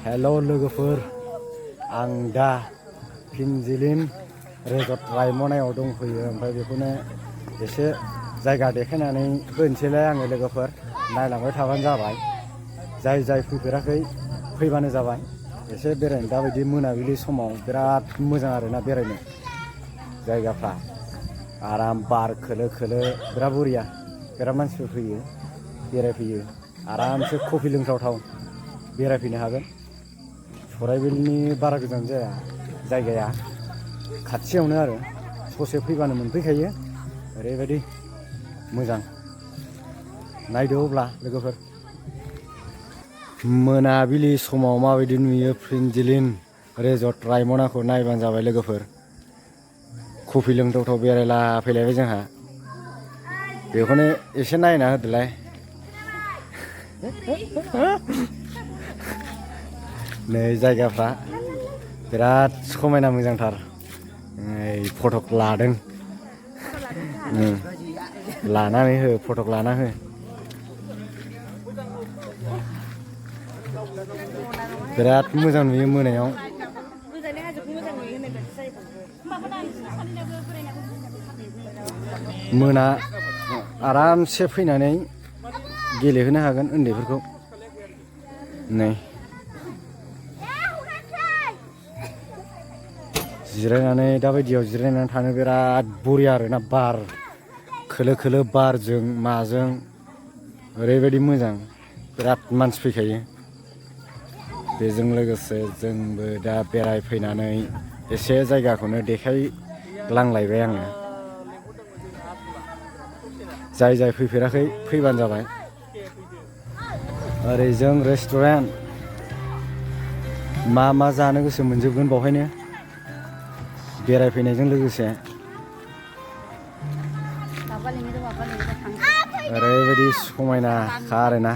हेल' लोगोफोर, आं दा फिनजिलिन रिजर्ट रायमनायाव दंफैयो। ओमफ्राय बेखौनो एसे जायगा देखायनानै होनोसैलाय आङो लोगोफोर, नायलांबाय थाबानो जाबाय। जाय फैफेराखै फैबानो जाबाय। एसे बेरायनो दाबायदि मोनाबिलि समाव बिराद मोजां आरोना बेरायनो। जायगाफ्रा आराम बार खोलो खोलो बिराद बरिया। बिराद मानसिफोर फैयो, बेरायफैयो। आरामसे कफि लोंथावथाव बेरायफैनो हागोन। सराइबिलनि बारा गोजान जाया जायगाया, खाथियावनो आरो ससे फैबानो मोनफैखायो। ओरैबायदि मोजां। नायदो अब्ला लोगोफोर। मोनाबिलि समाव माबायदि नुयो फिनजिलिन रिजर्ट रायमनाखौ नायबानो जाबाय लोगोफोर। कफि लोंथावथाव बेरायला फैलायबाय जोंहा। बेखौनो एसे नायना होदोलाय। नै जायगाफ्रा बिराद समायना मोजांथार। फटक लादों। लानानै हो, फटक लाना हो। बिराद मोजां नुयो मोनायाव। मोना आरामसे फैनानै गेलेहोनो हागोन उन्दैफोरखौ। नै जिरायनानै दाबायदियाव जिरायनानै थानो बिराद बरिया आरोना। बार खोलो खोलो बारजों माजों ओरैबायदि मोजां। बिराद मानसि फैखायो। बेजों लोगोसे जोंबो दा बेरायफैनानै एसे जायगाखौनो देखायग्लांलायबाय आङो। जाय फैफेराखै फैबानो जाबाय। ओरै जों रेस्टुरेन्ट मा जानो गोसो मोनजोबगोन बावहायनो बेरायफैनायजों लोगोसे। ओरैबायदि समायनाखा आरोना।